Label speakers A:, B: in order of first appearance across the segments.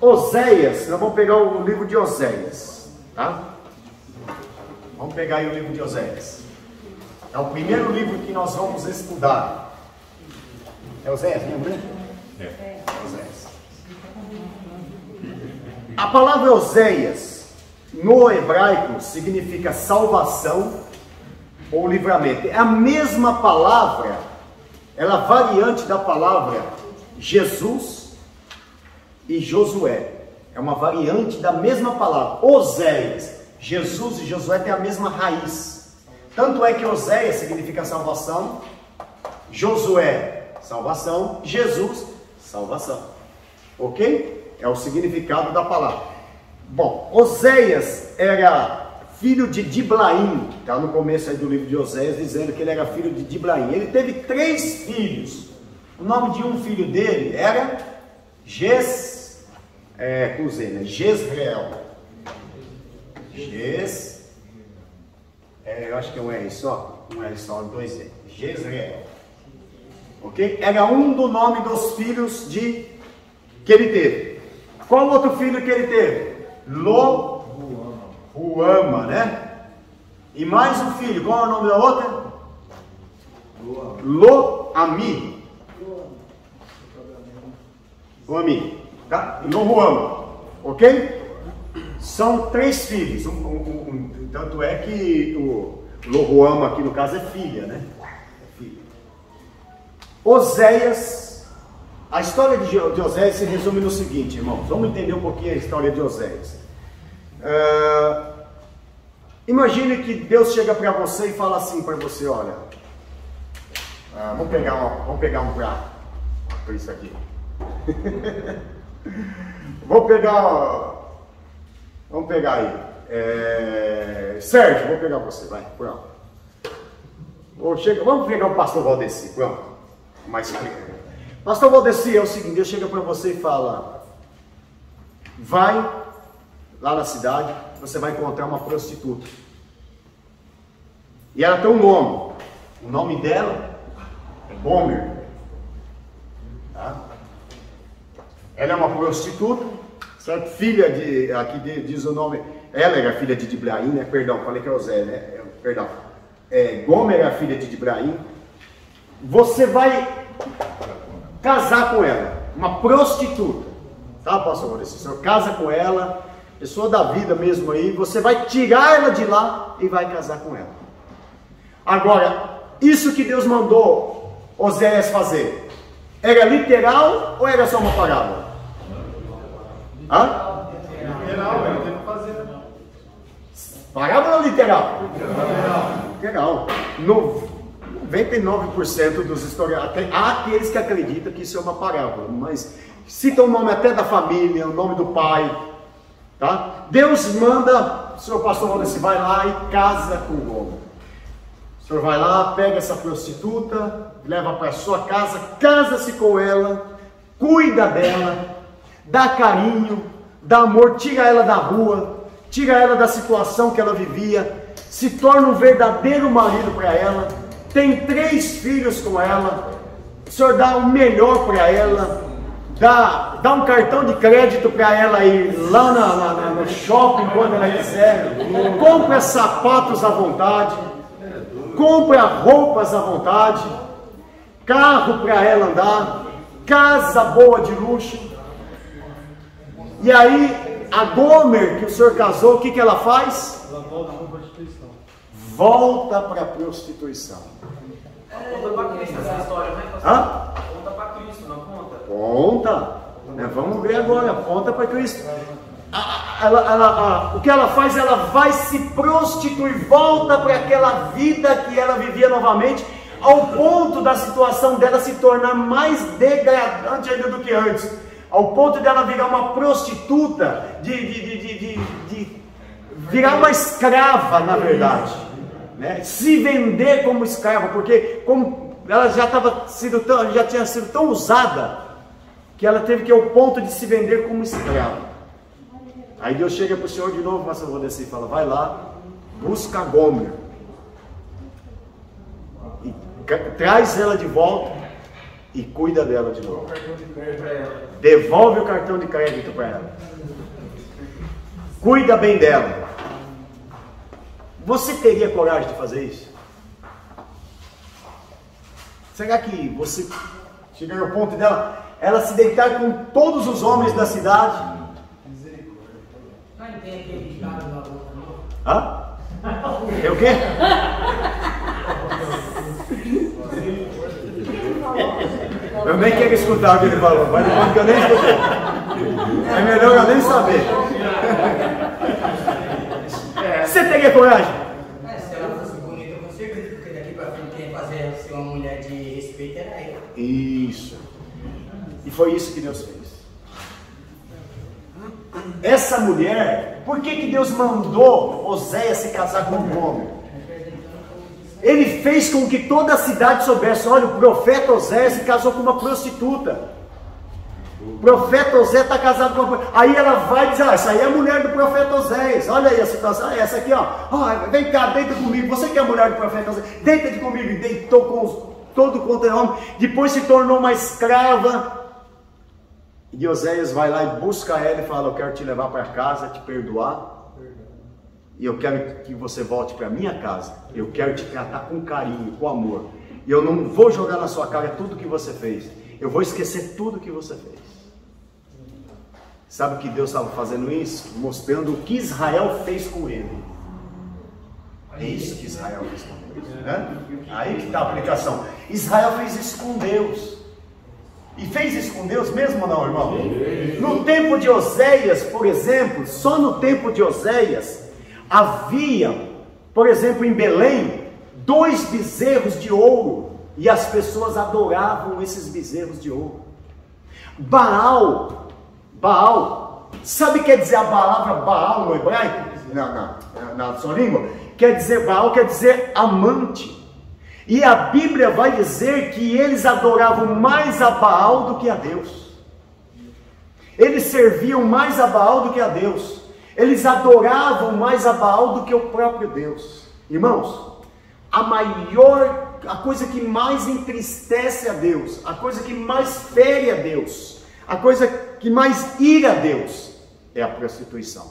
A: Oséias, nós vamos pegar o livro de Oséias, tá? Vamos pegar aí o livro de Oséias. É o primeiro livro que nós vamos estudar. É Oséias, não é? É. Oséias. A palavra Oséias, no hebraico, significa salvação ou livramento. É a mesma palavra, ela é variante da palavra Jesus e Josué. É uma variante da mesma palavra. Oséias, Jesus e Josué têm a mesma raiz. Tanto é que Oséias significa salvação, Josué, salvação, Jesus, salvação. Ok? É o significado da palavra. Bom, Oséias era filho de Diblaim. Está no começo aí do livro de Oséias dizendo que ele era filho de Diblaim. Ele teve 3 filhos. O nome de um filho dele era Jezreel. Eu acho que é um R só. Um R só, 2 E. Jezreel. Ok? Era um do nome dos filhos que ele teve. Qual outro filho que ele teve? Loruama, né? E mais um filho. Qual é o nome da outra? Loami. Loami. Tá? Loruama. Ok? São 3 filhos. Tanto é que o Loruama aqui no caso é filha, né? Oséias, a história de Oséias se resume no seguinte, irmãos. Vamos entender um pouquinho a história de Oséias. Imagine que Deus chega para você e fala assim para você, olha, vamos pegar um prato, por isso aqui. Vamos pegar aí. Sérgio, vou pegar você, vai, pronto. Vamos pegar o pastor Valdeci, pronto. Mais pastor Valdeci, é o seguinte, Deus chega para você e fala, vai lá na cidade, você vai encontrar uma prostituta. E ela tem um nome. O nome dela é Gomer. Tá? Ela é uma prostituta, certo? Filha de, aqui diz o nome, ela era filha de Diblaim, né? Perdão, falei que é Osé, né? Perdão. Gomer é a filha de Diblaim. Você vai casar com ela, uma prostituta, tá, pastor Maurício? Você casa com ela, pessoa da vida mesmo aí, você vai tirar ela de lá e vai casar com ela. Agora, isso que Deus mandou Oséias fazer, era literal ou era só uma parábola? Hã?
B: Literal, ele teve que fazer.
A: Parábola ou literal? Literal. 99% dos historiadores, há aqueles que acreditam que isso é uma parábola, mas citam o nome até da família, o nome do pai, tá? Deus manda, o senhor pastor Valdeci vai lá e casa com o homem. O senhor vai lá, pega essa prostituta, leva para sua casa, casa-se com ela, cuida dela, dá carinho, dá amor, tira ela da rua, tira ela da situação que ela vivia, se torna um verdadeiro marido para ela, tem 3 filhos com ela, o senhor dá o melhor para ela, dá um cartão de crédito para ela ir lá no shopping quando ela quiser, compra sapatos à vontade, compra roupas à vontade, carro para ela andar, casa boa de luxo. E aí, a Gomer que o senhor casou, o que ela faz?
B: Ela volta para a prostituição.
A: Volta para a prostituição.
C: Conta para Cristo essa história, né? Conta para Cristo, não conta?
A: Conta. Vamos ver agora. Conta para Cristo. O que ela faz? Ela vai se prostituir, volta para aquela vida que ela vivia novamente, ao ponto da situação dela se tornar mais degradante ainda do que antes, ao ponto dela virar uma prostituta, de virar uma escrava, na verdade, né? Se vender como escrava, porque como ela já tinha sido tão usada que ela teve que ir ao ponto de se vender como escrava. Aí Deus chega para o senhor de novo, pastor Valdeci, e fala, vai lá, busca a Gomer e traz ela de volta e cuida dela de novo. Devolve o cartão de crédito para ela. Cuida bem dela. Você teria coragem de fazer isso? Será que você chega ao ponto dela, ela se deitar com todos os homens da cidade?
C: Não tem aquele cara na boca, não?
A: Hã? É o quê? Eu nem quero escutar o que ele falou, mas depois que eu nem escutei. É melhor eu nem saber. Você teria coragem?
C: Se ela fosse bonita, com certeza, porque daqui pra frente quem fazer ser uma mulher de respeito era ela.
A: Isso. E foi isso que Deus fez. Essa mulher, por que Deus mandou Oséias se casar com um homem? Ele fez com que toda a cidade soubesse, olha, o profeta Oséias se casou com uma prostituta. O profeta Oséias está casado com uma... Aí ela vai dizer, essa aí é a mulher do profeta Oséias. Olha aí a situação, essa aqui, ó. Vem cá, deita comigo. Você que é a mulher do profeta Oséias, deita comigo. E deitou com todo quanto é homem. Depois se tornou uma escrava. E Oséias vai lá e busca ela e fala, eu quero te levar para casa, te perdoar. E eu quero que você volte para minha casa. Eu quero te tratar com carinho, com amor. E eu não vou jogar na sua cara tudo que você fez. Eu vou esquecer tudo que você fez. Sabe o que Deus estava fazendo isso? Mostrando o que Israel fez com ele. É isso que Israel fez com Deus, né? Aí que está a aplicação. Israel fez isso com Deus. E fez isso com Deus mesmo ou não, irmão? No tempo de Oséias, por exemplo, só no tempo de Oséias, havia, por exemplo, em Belém, 2 bezerros de ouro. E as pessoas adoravam esses bezerros de ouro. Baal, sabe o que quer dizer a palavra Baal no hebraico? Na sua língua? Quer dizer, Baal quer dizer amante. E a Bíblia vai dizer que eles adoravam mais a Baal do que a Deus. Eles serviam mais a Baal do que a Deus. Eles adoravam mais a Baal do que o próprio Deus. Irmãos, a coisa que mais entristece a Deus, a coisa que mais fere a Deus, a coisa que mais ira a Deus, é a prostituição.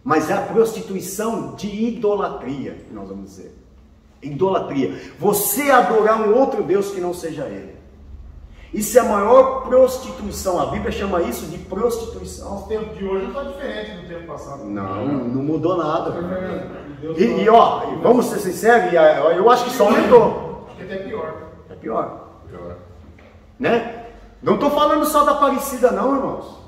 A: Mas é a prostituição de idolatria, que nós vamos dizer. Idolatria. Você adorar um outro Deus que não seja Ele. Isso é a maior prostituição. A Bíblia chama isso de prostituição.
B: Os tempos de hoje não está diferente do tempo passado.
A: Não mudou nada. E ó, vamos ser sinceros, eu acho que só aumentou.
B: Acho que até pior.
A: É pior. Né? Não estou falando só da Aparecida não, irmãos.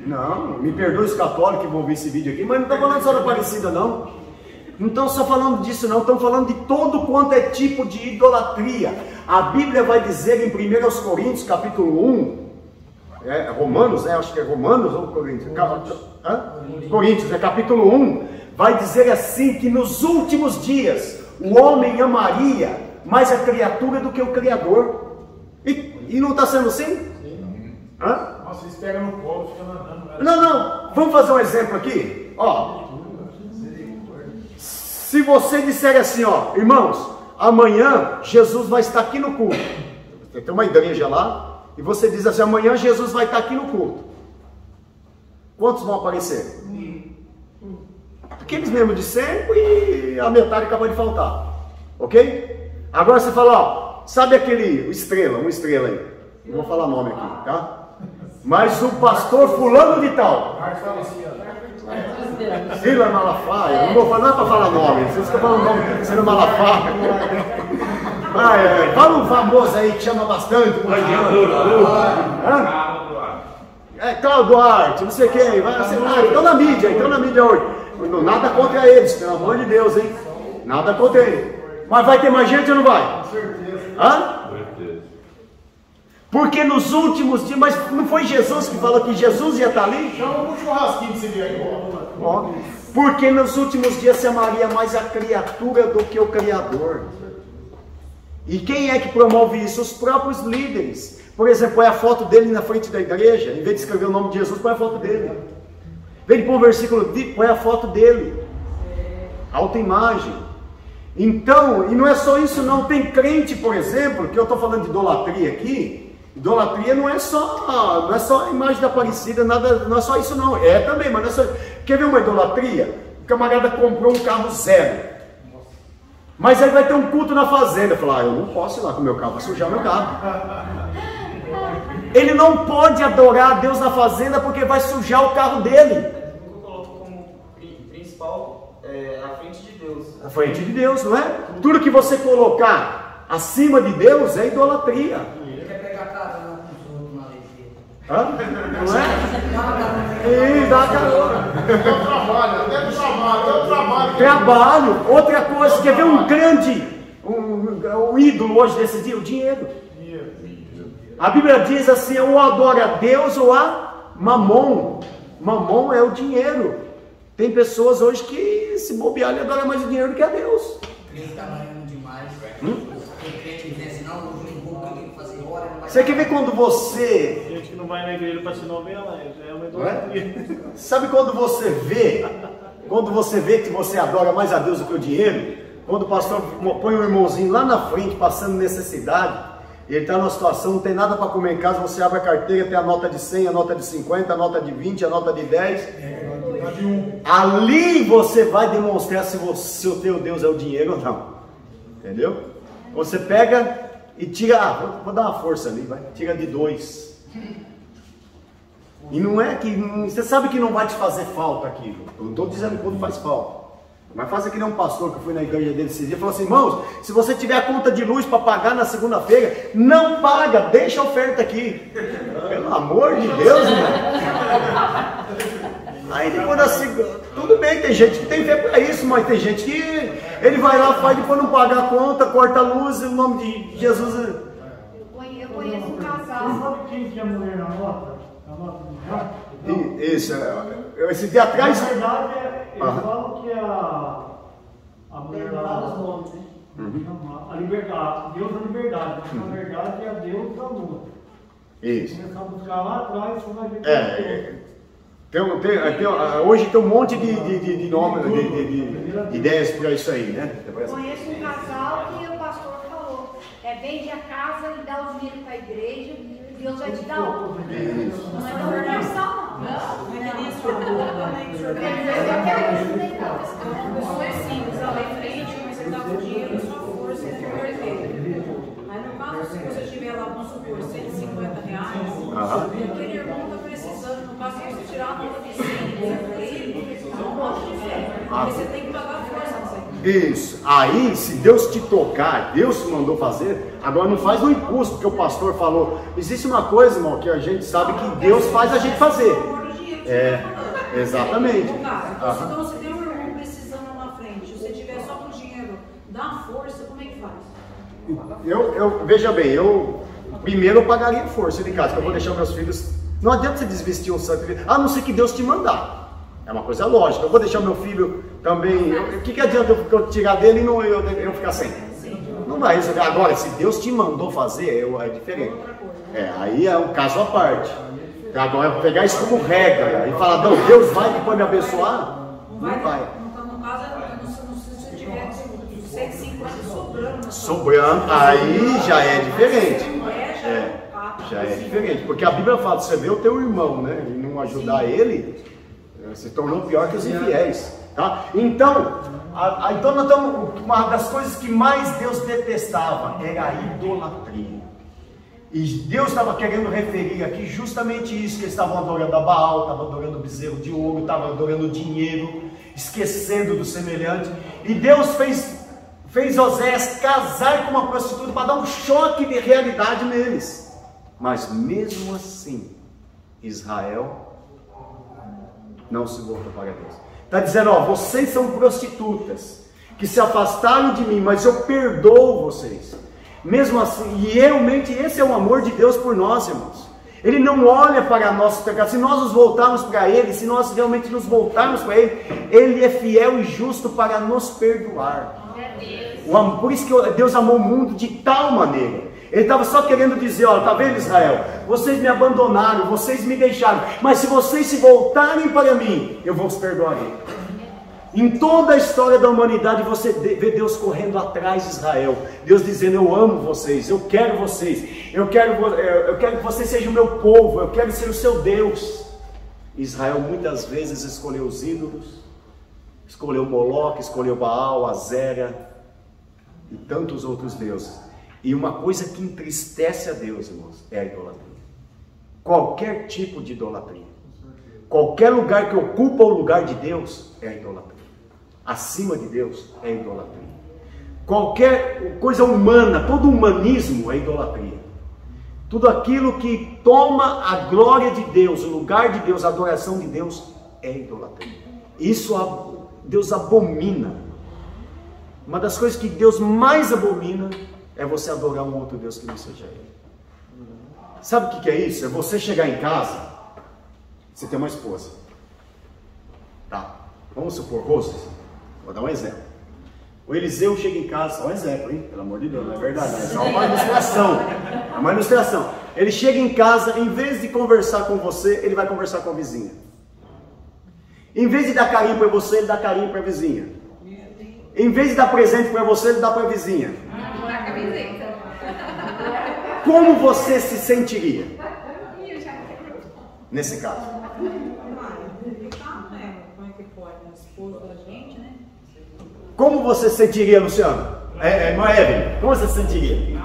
A: Não, me perdoe os católicos que vão ver esse vídeo aqui, mas não estou falando só da Aparecida não. Não estamos só falando disso não, estamos falando de todo quanto é tipo de idolatria. A Bíblia vai dizer em 1 Coríntios capítulo 1, Romanos, acho que é Romanos ou Coríntios? Coríntios, capítulo 1, vai dizer assim, que nos últimos dias, o homem amaria mais a criatura do que o Criador. E não está sendo assim?
B: Sim. Nossa, eles pegam no colo, ficam nadando.
A: Não, vamos fazer um exemplo aqui, ó. Se você disser assim, ó, irmãos, amanhã Jesus vai estar aqui no culto. Você tem uma igreja lá, e você diz assim, amanhã Jesus vai estar aqui no culto. Quantos vão aparecer? Aqueles mesmos de sempre e a metade acabou de faltar. Ok? Agora você fala, ó, sabe aquele uma estrela aí? Não vou falar nome aqui, tá? Mas o pastor fulano de tal. Silas Malafaia, não vou falar, não é para falar nome, vocês ficam falando nome, Silas Malafaia. Fala um famoso aí que chama bastante. Cláudio Duarte, não sei quem, estão na mídia hoje. Nada contra eles, pelo amor de Deus, hein? Nada contra eles. Mas vai ter mais gente ou não vai?
B: Com certeza.
A: Porque nos últimos dias, mas não foi Jesus que falou que Jesus ia estar ali?
B: Chama um churrasquinho de se ver aí,
A: ó. Porque nos últimos dias se amaria mais a criatura do que o Criador. E quem é que promove isso? Os próprios líderes. Por exemplo, põe a foto dele na frente da igreja, em vez de escrever o nome de Jesus, põe a foto dele. Em vez de pôr um versículo, põe a foto dele. Autoimagem. Então, e não é só isso não, tem crente, por exemplo, que eu estou falando de idolatria aqui, Idolatria não é só a imagem da Aparecida, nada, não é só isso não. É também, mas não é só... Quer ver uma idolatria? O camarada comprou um carro zero. Mas aí vai ter um culto na fazenda. Fala, eu não posso ir lá com o meu carro, vai sujar meu carro. Ele não pode adorar a Deus na fazenda porque vai sujar o carro dele.
D: Eu coloco como principal a frente de Deus.
A: A frente de Deus, não é? Tudo que você colocar acima de Deus é idolatria.
C: Ele quer pegar carona com os outros na leite.
A: Não é? E dá carona. Trabalho. Outra coisa, quer ver um grande, um ídolo hoje desse dia? O dinheiro. A Bíblia diz assim, ou adora a Deus ou a Mamon. Mamon é o dinheiro. Tem pessoas hoje que se bobear ele adora mais o dinheiro do que a Deus.
C: O crente está ganhando demais. O crente diz assim, não, hoje não vou, eu tenho que fazer hora.
A: Você quer ver quando você...
B: Gente que não vai na igreja para se novelar, é uma idolatria.
A: Sabe quando você vê que você adora mais a Deus do que o dinheiro? Quando o pastor põe um irmãozinho lá na frente, passando necessidade, ele está numa situação, não tem nada para comer em casa, você abre a carteira, tem a nota de 100, a nota de 50, a nota de 20, a nota de 10. Ali você vai demonstrar se o teu Deus é o dinheiro ou não. Entendeu? Você pega e tira, vou dar uma força ali, vai, tira de 2. E não é que, você sabe que não vai te fazer falta aquilo. Eu não estou dizendo que quando faz falta. Mas faça que nem um pastor que eu fui na igreja dele esse dia e falou assim, irmãos, se você tiver a conta de luz para pagar na segunda-feira, não paga, deixa a oferta aqui. Pelo amor de Deus, irmão. Aí depois da segunda, tudo bem, tem gente que tem fé para isso, mas tem gente que ele vai lá, faz, depois não paga a conta, corta a luz, em nome de Jesus.
E: Eu conheço um casal.
B: Sabe quem que é a mulher na nota? A nota do carro?
A: Isso, esse dia atrás...
B: Na verdade, eles falam que a mulher lá... A liberdade, Deus da liberdade, mas na verdade é a Deus da luta.
A: Isso.
B: Começar a buscar lá atrás, você vai ver
A: hoje tem um monte de nomes, de ideias para isso aí, né?
E: Conheço um casal que o pastor falou, vende a casa e dá o dinheiro para a igreja, Deus vai te dar outro. Não é da universal, não.
F: Não é nem só a pessoa é simples, ela vai em frente, mas você dá o dinheiro e sua força e o amor dele. Mas no caso, se você tiver lá, vamos supor, R$150, e aquele irmão está precisando, no caso, se você tirar a nota de 100 para ele, não pode de fé. Porque você tem que pagar a força.
A: Isso. Aí, se Deus te tocar, Deus te mandou fazer, agora não faz no impulso, porque o pastor falou. Existe uma coisa, irmão, que a gente sabe que Deus faz a gente fazer. Exatamente.
F: Então, se tem um irmão precisando lá na frente, se você tiver só com dinheiro, dá força, como é que faz?
A: Veja bem, primeiro eu pagaria força de casa, que eu vou deixar meus filhos. Não adianta você desvestir um sacrifício, a não ser que Deus te mandar. É uma coisa lógica. Eu vou deixar meu filho também. O que adianta eu tirar dele e não eu ficar sem? Não vai. Agora, se Deus te mandou fazer, é diferente. Aí é um caso à parte. Agora, eu pegar isso como regra e falar, não, Deus vai depois me abençoar? Não vai.
F: No caso, se tiver 150 sobrando.
A: Sobrando, aí já é diferente. Já é diferente. Porque a Bíblia fala, você vê o teu irmão, né? E não ajudar ele, se tornou pior que os infiéis. Tá? Então nós estamos, uma das coisas que mais Deus detestava era a idolatria. E Deus estava querendo referir aqui justamente isso, que eles estavam adorando a Baal, estavam adorando o bezerro de ouro, estavam adorando o dinheiro, esquecendo do semelhante. E Deus fez Oséias casar com uma prostituta para dar um choque de realidade neles. Mas mesmo assim, Israel não se voltou para Deus. Está dizendo, vocês são prostitutas, que se afastaram de mim, mas eu perdoo vocês. Mesmo assim, e realmente esse é o amor de Deus por nós, irmãos. Ele não olha para nossos pecados. Se nós nos voltarmos para Ele, se nós realmente nos voltarmos para Ele, Ele é fiel e justo para nos perdoar. Por isso que Deus amou o mundo de tal maneira. Ele estava só querendo dizer, está vendo, Israel? Vocês me abandonaram, vocês me deixaram, mas se vocês se voltarem para mim, eu vos perdoarei. Em toda a história da humanidade você vê Deus correndo atrás de Israel. Deus dizendo: eu amo vocês, eu quero vocês, eu quero que vocês sejam o meu povo, eu quero ser o seu Deus. Israel muitas vezes escolheu os ídolos, escolheu Moloque, escolheu Baal, Azera e tantos outros deuses. E uma coisa que entristece a Deus, irmãos, é a idolatria. Qualquer tipo de idolatria, qualquer lugar que ocupa o lugar de Deus é a idolatria. Acima de Deus é a idolatria. Qualquer coisa humana, todo humanismo é idolatria. Tudo aquilo que toma a glória de Deus, o lugar de Deus, a adoração de Deus é idolatria. Isso Deus abomina. Uma das coisas que Deus mais abomina é você adorar um outro Deus que não seja Ele. Sabe o que é isso? É você chegar em casa, você tem uma esposa. Tá, vamos supor, Rose, vou dar um exemplo. O Eliseu chega em casa, só um exemplo, hein? Pelo amor de Deus, não é verdade, é só uma ilustração. É uma ilustração. Ele chega em casa, em vez de conversar com você, ele vai conversar com a vizinha. Em vez de dar carinho para você, ele dá carinho para a vizinha. Em vez de dar presente para você, ele dá para a vizinha. Como você se sentiria nesse caso? Como você se sentiria, Luciano? Irmã Evelyn, como você se sentiria?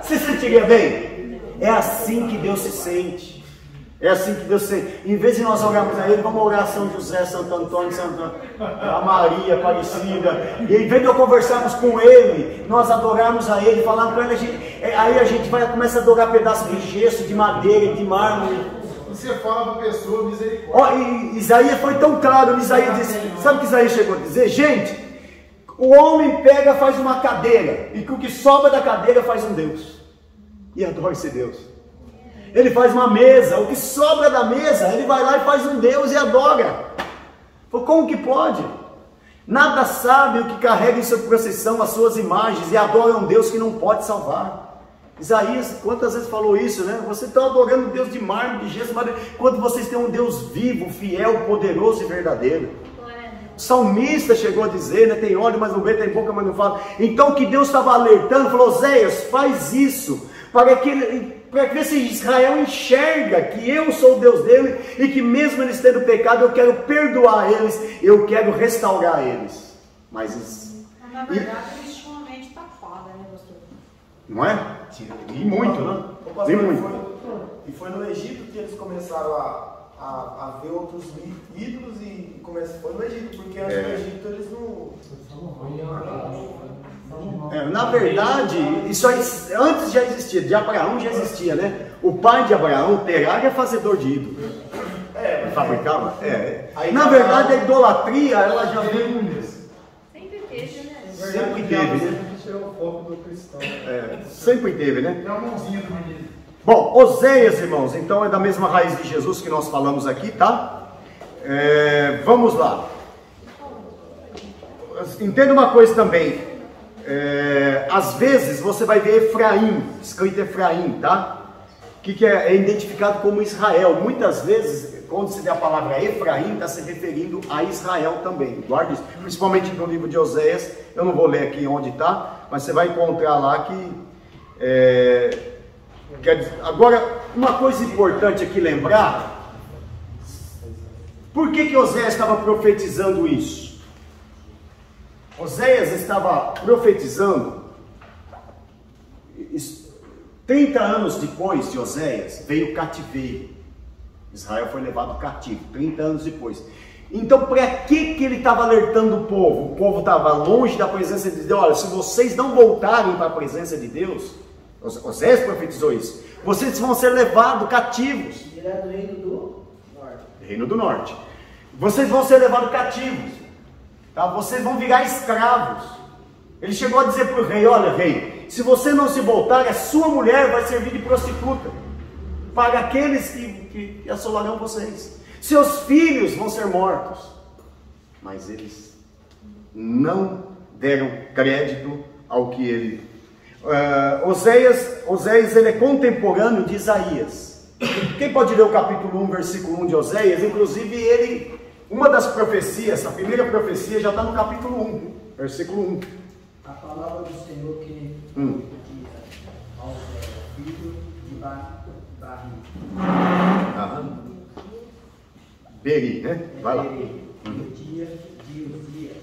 A: Se sentiria bem? É assim que Deus se sente. É assim que Deus se sente. Em vez de nós orarmos a Ele, vamos orar São José, Santo Antônio, a Maria Aparecida. E em vez de eu conversarmos com Ele, nós adorarmos a Ele, falarmos com Ele, aí a gente começa a adorar pedaços de gesso, de madeira, de mármore.
G: Você fala para a pessoa misericórdia.
A: E Isaías foi tão claro. Isaías disse, sabe o que Isaías chegou a dizer? Gente, o homem pega, faz uma cadeira, e com o que sobra da cadeira faz um Deus. E adora esse Deus. Ele faz uma mesa, o que sobra da mesa, ele vai lá e faz um Deus e adora. Como que pode? Nada sabe o que carrega em sua procissão as suas imagens e adora um Deus que não pode salvar. Isaías, quantas vezes falou isso, né? Vocês estão adorando um Deus de mármore, de gesso, quando vocês têm um Deus vivo, fiel, poderoso e verdadeiro. O salmista chegou a dizer, né? Tem olho, mas não vê, tem boca, mas não fala. Então o que Deus estava alertando, falou: Oséias, faz isso, para que esse Israel enxerga que eu sou o Deus dele e que mesmo eles tendo pecado, eu quero perdoar eles, eu quero restaurar eles. Mas
F: na verdade, eles tinham uma mente tapada, né, pastor?
A: Não é? E muito, né?
D: E muito. E foi no Egito que eles começaram a ver outros ídolos e foi no Egito, porque antes do Egito eles não...
A: Na verdade, isso aí, antes já existia, de Abraão já existia, né? O pai de Abraão, Terá, é fazedor de ídolos. Fabricava? Na verdade, a idolatria, ela já veio...
E: Sempre teve, né?
A: Sempre teve, né?
G: Tirou o foco do cristão.
A: Sempre teve, né?
G: Tem uma mãozinha do menino.
A: Bom, Oséias, irmãos, então é da mesma raiz de Jesus que nós falamos aqui, tá? Vamos lá. Entenda uma coisa também. Às vezes você vai ver Efraim, escrito Efraim, tá? Que é identificado como Israel. Muitas vezes, quando se dê a palavra Efraim, está se referindo a Israel também. Guarde isso. Principalmente no livro de Oséias. Eu não vou ler aqui onde está, mas você vai encontrar lá que... Agora, uma coisa importante aqui lembrar. Por que Oséias estava profetizando isso? Oséias estava profetizando, 30 anos depois de Oséias, veio o cativeiro. Israel foi levado cativo, 30 anos depois. Então, para que ele estava alertando o povo? O povo estava longe da presença de Deus. Olha, se vocês não voltarem para a presença de Deus, Oséias profetizou isso, vocês vão ser levados cativos.
C: Ele é do reino do norte.
A: Reino do norte. Vocês vão ser levados cativos. Tá? Vocês vão virar escravos. Ele chegou a dizer para o rei: olha, rei, se você não se voltar, a sua mulher vai servir de prostituta para aqueles que assolarão vocês. Seus filhos vão ser mortos. Mas eles não deram crédito ao que ele... Oséias ele é contemporâneo de Isaías. Quem pode ler o capítulo 1, versículo 1 de Oséias? Inclusive uma das profecias, a primeira profecia já está no capítulo 1, versículo 1.
C: A palavra do Senhor que diz ao filho de Barri.
A: Beri, né? Vai lá.
C: No dia de Uzias,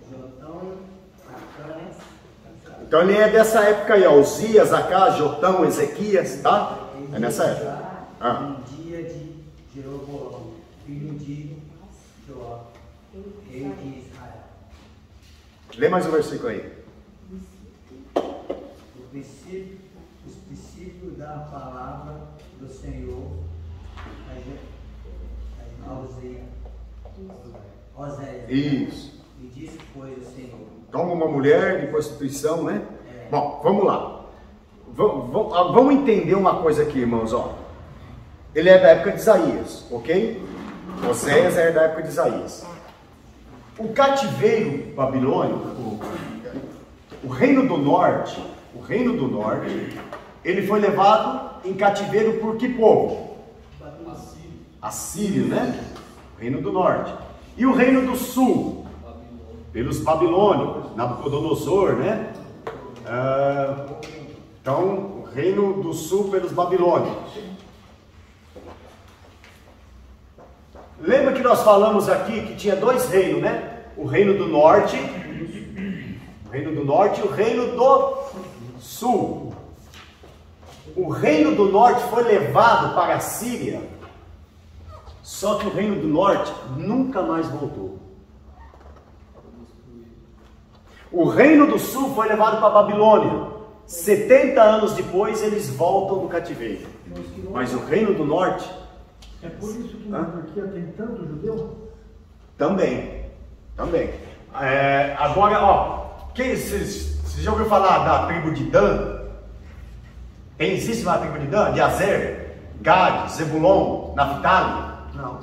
C: Jotão, Acã.
A: Então ele é dessa época aí, ó, Uzias, Acás, Jotão, Ezequias, tá? É nessa época.
C: No dia de Jeroboão, filho de Joá, rei de Israel.
A: Lê mais um versículo aí.
C: Os princípios da palavra do Senhor a Oséias.
A: Isso.
C: E disse, pois, o Senhor.
A: Toma uma mulher de prostituição, né? Bom, vamos lá. Vamos entender uma coisa aqui, irmãos, ó. Ele é da época de Isaías, ok? Oséias é da época de Isaías. O cativeiro babilônico, o reino do norte, ele foi levado em cativeiro por que povo? Assírio, né? O reino do norte. E o reino do sul? Pelos babilônicos, Nabucodonosor, né? Então, o reino do sul pelos babilônicos. Lembra que nós falamos aqui que tinha dois reinos, né? O reino do norte, e o reino do sul. O reino do norte foi levado para a Síria, só que o reino do norte nunca mais voltou. O reino do sul foi levado para a Babilônia. 70 anos depois eles voltam do cativeiro. Mas o reino do norte...
B: É por isso que na Turquia tem tanto judeu?
A: Também. Agora, ó, você já ouviu falar da tribo de Dan? Existe uma tribo de Dan? De Azer, Gad, Zebulon, Naphtali? Não.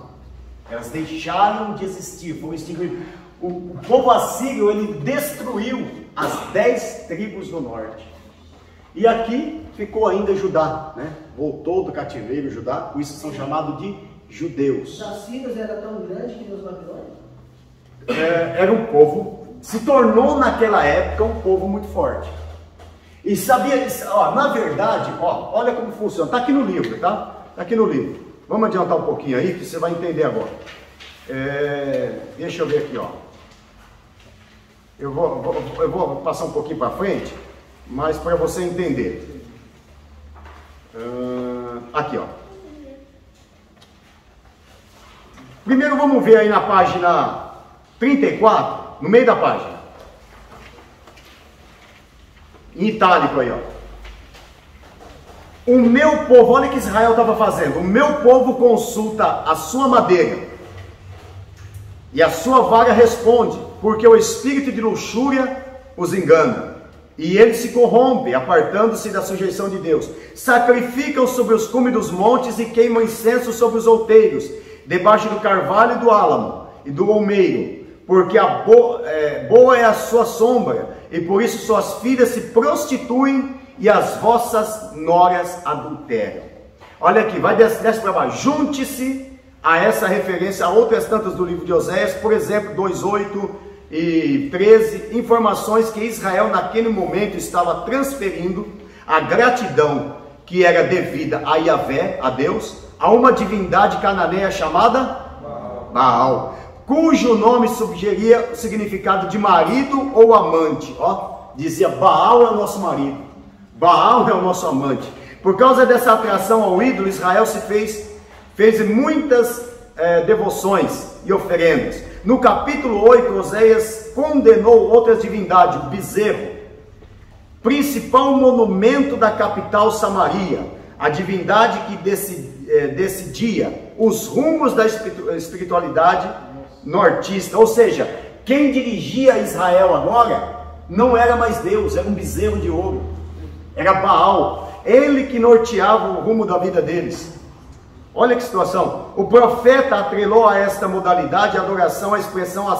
A: Elas deixaram de existir, foram extinguidas. O povo assírio, ele destruiu as 10 tribos do norte. E aqui ficou ainda Judá, né? Voltou do cativeiro Judá, por isso são chamados de judeus.
D: Os assírios eram tão grandes que os babilônios?
A: Era um povo, se tornou naquela época um povo muito forte. E sabia, ó, na verdade, ó, olha como funciona, está aqui no livro, tá? Está aqui no livro. Vamos adiantar um pouquinho aí que você vai entender agora. Deixa eu ver aqui, ó. Eu vou passar um pouquinho para frente, mas para você entender. Aqui, ó. Primeiro vamos ver aí na página 34, no meio da página. Em itálico aí, ó. O meu povo, olha o que Israel estava fazendo. O meu povo consulta a sua madeira e a sua vara responde, porque o espírito de luxúria os engana. E ele se corrompe, apartando-se da sujeição de Deus. Sacrificam sobre os cumes dos montes e queimam incenso sobre os outeiros, debaixo do carvalho e do álamo e do olmeiro, porque boa é a sua sombra, e por isso suas filhas se prostituem e as vossas noras adulteram. Olha aqui, vai desce para baixo. Junte-se a essa referência a outras tantas do livro de Oséias, por exemplo, 2:8 e 13, informações que Israel naquele momento estava transferindo a gratidão que era devida a Yahvé, a Deus, a uma divindade cananeia chamada Baal, cujo nome sugeria o significado de marido ou amante. Ó, dizia Baal é o nosso marido, Baal é o nosso amante. Por causa dessa atração ao ídolo, Israel se fez muitas devoções e oferendas. No capítulo 8, Oséias condenou outras divindades, o bezerro, principal monumento da capital Samaria, a divindade que decidia os rumos da espiritualidade nortista. Ou seja, quem dirigia Israel agora não era mais Deus, era um bezerro de ouro, era Baal, ele que norteava o rumo da vida deles. Olha que situação. O profeta atrelou a esta modalidade a adoração, a expressão, a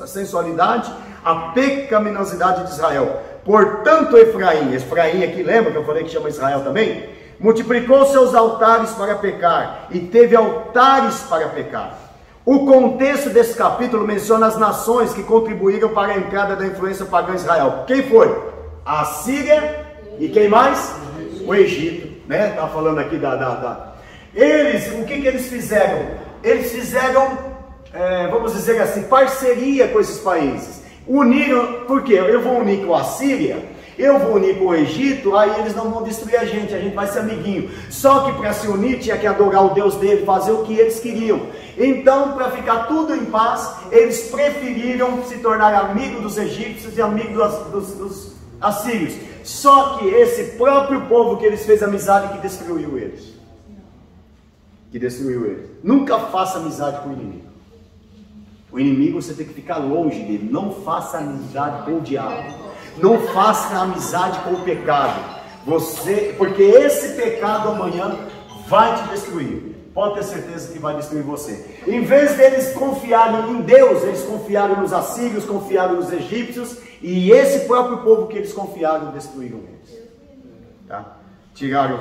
A: sensualidade, a pecaminosidade de Israel. Portanto, Efraim aqui, lembra que eu falei que chama Israel também? multiplicou seus altares para pecar, e teve altares para pecar. O contexto desse capítulo menciona as nações que contribuíram para a entrada da influência pagã em Israel. Quem foi? A Síria e quem mais? O Egito, né? Está falando aqui Eles, o que eles fizeram? Eles fizeram, vamos dizer assim, parceria com esses países. Uniram, por quê? Eu vou unir com a Síria, eu vou unir com o Egito, aí eles não vão destruir a gente vai ser amiguinho. Só que para se unir tinha que adorar o Deus dele, fazer o que eles queriam. Então, para ficar tudo em paz, eles preferiram se tornar amigos dos egípcios e amigos dos assírios. Só que esse próprio povo que eles fez amizade que destruiu eles. Nunca faça amizade com o inimigo. O inimigo você tem que ficar longe dele. Não faça amizade com o diabo. Não faça amizade com o pecado. Porque esse pecado amanhã vai te destruir. Pode ter certeza que vai destruir você. Em vez deles confiarem em Deus, eles confiaram nos assírios, confiaram nos egípcios, e esse próprio povo que eles confiaram destruíram eles. Tá? Tiraram.
H: O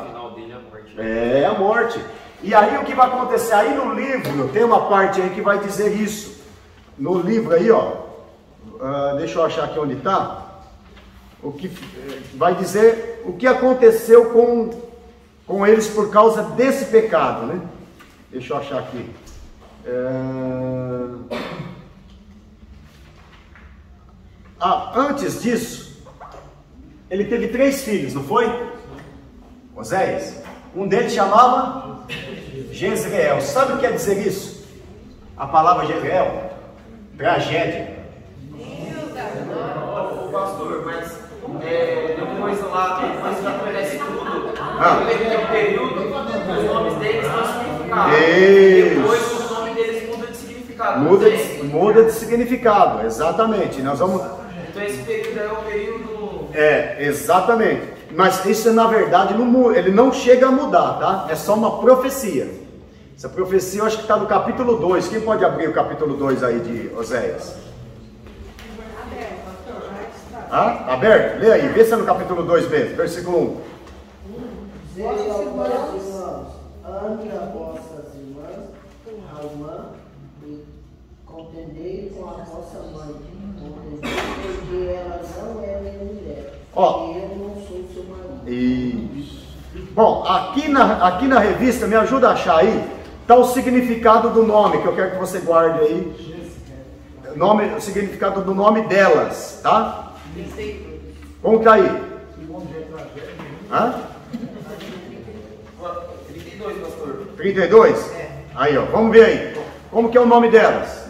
H: final dele é a morte.
A: É a morte. E aí o que vai acontecer? Aí no livro, tem uma parte aí que vai dizer isso. No livro aí, ó. Deixa eu achar aqui onde está. O que vai dizer o que aconteceu com eles por causa desse pecado, né? Deixa eu achar aqui. Antes disso, ele teve 3 filhos, não foi? Oséias. Um deles chamava Jezreel. Sabe o que quer dizer isso? A palavra Jezreel? Tragédia.
H: Pastor, mas depois já aparece tudo. Naquele período, os nomes deles não significavam. Depois os nomes deles mudam de significado.
A: Muda de significado, exatamente. Nós vamos.
H: Então esse período é o período.
A: Exatamente. Mas isso na verdade ele não chega a mudar, tá? É só uma profecia. Essa profecia eu acho que está no capítulo 2. Quem pode abrir o capítulo 2 aí de Oséias? Aberto? Lê aí, vê se é no capítulo 2 mesmo, versículo 1.
C: Dizei aos vossos irmãos, ame a vossas irmãs, a irmã, e contendei com a vossa mãe, porque ela não é minha mulher, e eu não sou seu marido. Isso.
A: Bom, aqui na revista, me ajuda a achar aí, está o significado do nome, que eu quero que você guarde aí. O significado do nome delas, tá? Como que aí?
H: 32, pastor.
A: 32? Aí, ó, vamos ver aí. Como que é o nome delas?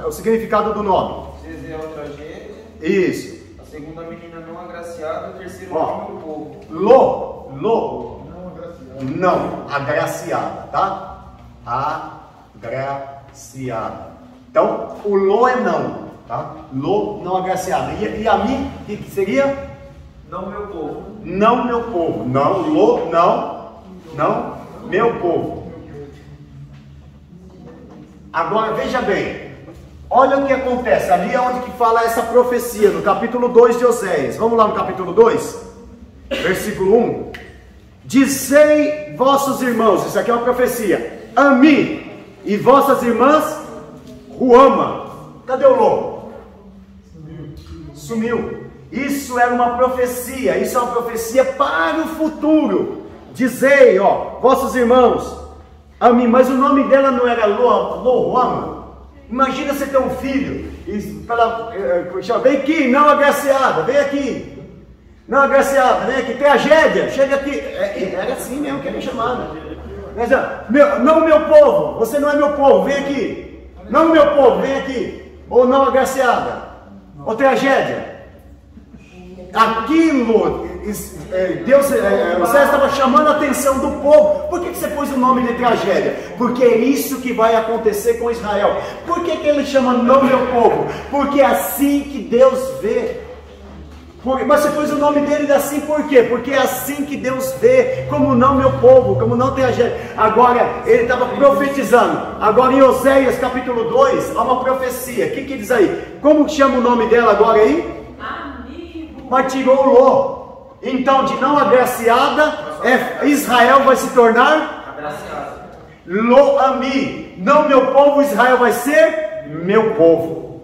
A: O significado do nome.
H: Jezreel, tragédia.
A: Isso.
H: A segunda menina não agraciada, o terceiro nome do povo.
A: Não, agraciada, tá? Agraciada. Então, o Ló é não, tá? Ló não agraciada. E a mim, o que seria?
H: Não meu povo.
A: Não meu povo. Não, Ló, não, meu povo. Agora, veja bem. Olha o que acontece. Ali é onde que fala essa profecia, no capítulo 2 de Oséias. Vamos lá no capítulo 2, versículo 1. Dizei vossos irmãos, isso aqui é uma profecia, Ami, e vossas irmãs, Ruama. Cadê o Ló? Sumiu. Isso era uma profecia, isso é uma profecia para o futuro. Dizei, ó, vossos irmãos, Ami, mas o nome dela não era Ruama. Imagina você ter um filho e fala, vem aqui, não agraciada, vem aqui. Não, agraciada, vem aqui, tragédia, chega aqui. Era assim mesmo que era chamada. Não meu povo, você não é meu povo, vem aqui. Não meu povo, vem aqui. Ou não agraciada, ou tragédia. Aquilo, Deus, você estava chamando a atenção do povo. Por que você pôs o nome de tragédia? Porque é isso que vai acontecer com Israel. Por que ele chama não meu povo? Porque é assim que Deus vê. Mas você pôs o nome dele assim por quê? Porque é assim que Deus vê, como não meu povo, como não tragédia. Agora, ele estava profetizando. Agora em Oséias capítulo 2, há uma profecia. O que diz aí? Como chama o nome dela agora aí?
F: Amigo.
A: Mas tirou o Ló. Então, de não agraciada, Israel vai se tornar
H: Agraciado.
A: Lo-ami. Não meu povo, Israel vai ser meu povo.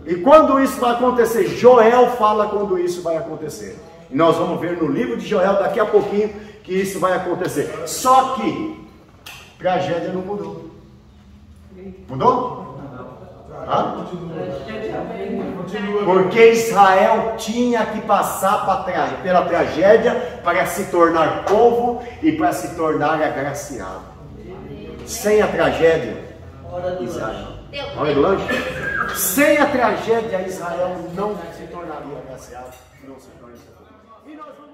A: E quando isso vai acontecer? Joel fala quando isso vai acontecer. E nós vamos ver no livro de Joel daqui a pouquinho que isso vai acontecer. Só que tragédia não mudou. Mudou? Porque Israel tinha que passar pela tragédia para se tornar povo e para se tornar agraciado. Sem a tragédia, Israel. Hora do lanche? Sem a tragédia, Israel não se tornaria agraciado. Não se tornaria. E nós vamos